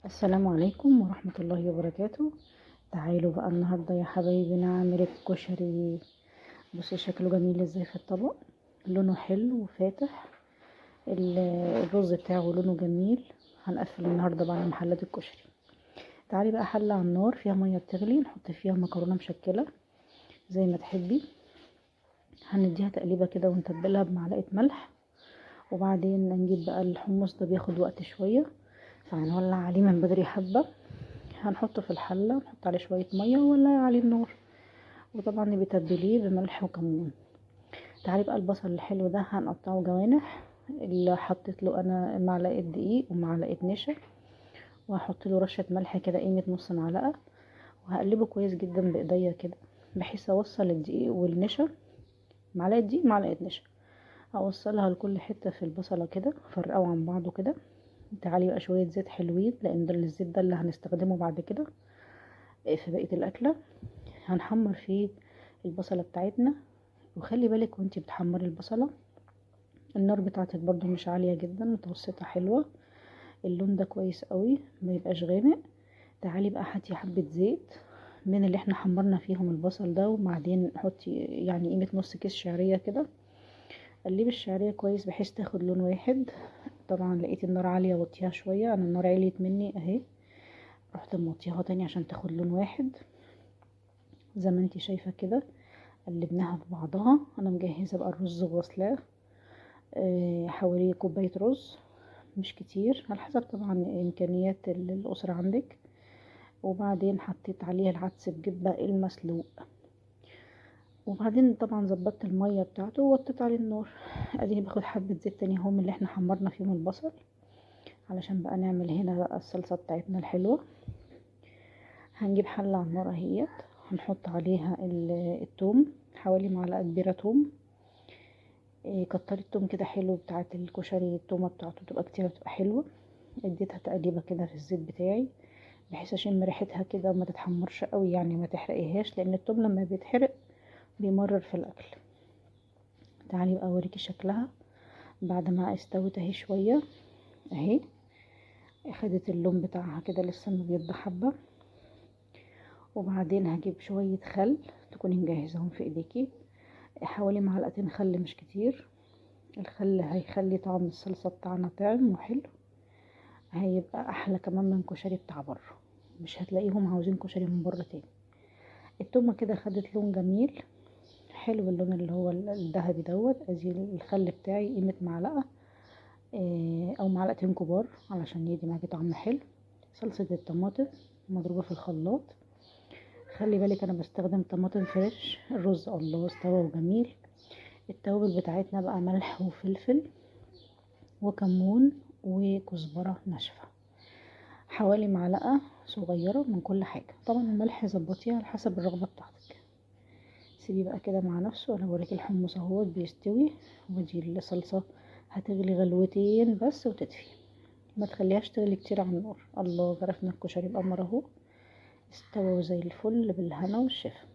السلام عليكم ورحمة الله وبركاته. تعالوا بقى النهاردة يا حبايبي نعمل الكشري. بصي شكله جميل ازاي في الطبق، لونه حلو وفاتح. الرز بتاعه لونه جميل. هنقفل النهاردة بقى على محلات الكشري. تعالي بقى حلة على النار فيها مية بتغلي، نحط فيها مكرونة مشكلة زي ما تحبي. هنديها تقليبة كده ونتبلها بمعلقة ملح، وبعدين نجيب بقى الحمص ده بياخد وقت شوية، فهنولع عليه من بدري حبة. هنحطه في الحلة ونحط عليه شوية مية ونولع عليه النار، وطبعا بتتبليه بملح وكمون. تعالي بقى البصل الحلو ده هنقطعه جوانح. اللي حطيت له انا معلقة دقيق ومعلقة نشا، وهحط له رشة ملح كده قيمة نص معلقة، وهقلبه كويس جدا بايديا كده بحيث اوصل الدقيق والنشا، معلقة دقيق معلقة نشا، اوصلها لكل حتة في البصلة كده، فرقه عن بعضه كده. تعالي بقى شوية زيت حلوين، لان ده الزيت ده اللي هنستخدمه بعد كده في بقية الأكلة. هنحمر فيه البصلة بتاعتنا، وخلي بالك وانتي بتحمري البصلة النار بتاعتك برضو مش عالية جدا، متوسطة حلوة. اللون ده كويس قوي، ما يبقاش غامق. تعالي بقى هاتي حبة زيت من اللي احنا حمرنا فيهم البصل ده، وبعدين حطي يعني قيمة نص كيس شعرية كده. قلبي الشعرية كويس بحيث تاخد لون واحد. طبعا لقيت النار عالية وطيها شوية، انا النار عليت مني اهي، رحت موطيها تاني عشان تاخد لون واحد زي ما انتي شايفة كده. قلبناها في بعضها. انا مجهزة بقى الرز وغسلاه، حوالي كوباية رز، مش كتير على حسب طبعا امكانيات الاسرة عندك. وبعدين حطيت عليه العدس بجبة المسلوق، وبعدين طبعا ظبطت المية بتاعته ووطيت عليه النار. اديني باخد حبة زيت تاني هم اللي احنا حمرنا فيهم البصل، علشان بقى نعمل هنا بقى الصلصة بتاعتنا الحلوة. هنجيب حلة على النار اهيت، هنحط عليها التوم، حوالي معلقة كبيرة توم. كتري التوم كده حلو بتاعت الكشري، التومة بتاعته تبقى كتيرة تبقى حلوة. اديتها تقليبة كده في الزيت بتاعي بحيث اشم ريحتها كده وما تتحمرش قوي، يعني ما تحرقيهاش، لان التوم لما بيتحرق بيمرر في الاكل. تعالي بقى اوريكي شكلها بعد ما استوت اهي شوية اهي، اخدت اللون بتاعها كده لسه مبيض حبة. وبعدين هجيب شوية خل تكوني مجهزاهم في ايديكي، حوالي معلقتين خل مش كتير. الخل هيخلي طعم الصلصة بتاعنا طعم وحلو، هيبقى احلى كمان من كشري بتاع بره، مش هتلاقيهم عاوزين كشري من بره تاني. التومة كده خدت لون جميل حلو، اللون اللي هو الذهبي دوت. ادي الخل بتاعي قيمة معلقة او معلقتين كبار علشان يدي معاكي طعم حلو. صلصة الطماطم مضروبة في الخلاط. خلي بالك انا بستخدم طماطم فريش. الرز الله استوى وجميل. التوابل بتاعتنا بقى ملح وفلفل وكمون وكزبرة ناشفة، حوالي معلقة صغيرة من كل حاجة. طبعا الملح ظبطيه على حسب الرغبة بتاعتك. سيبيه بقى كده مع نفسه. انا بوريك الحمص اهوت بيستوي، ودي الصلصة هتغلي غلوتين بس وتدفي، ما تخليهاش تغلي كتير على النار. الله، جرفنا الكشري القمر اهو استوى زي الفل بالهنا والشفا.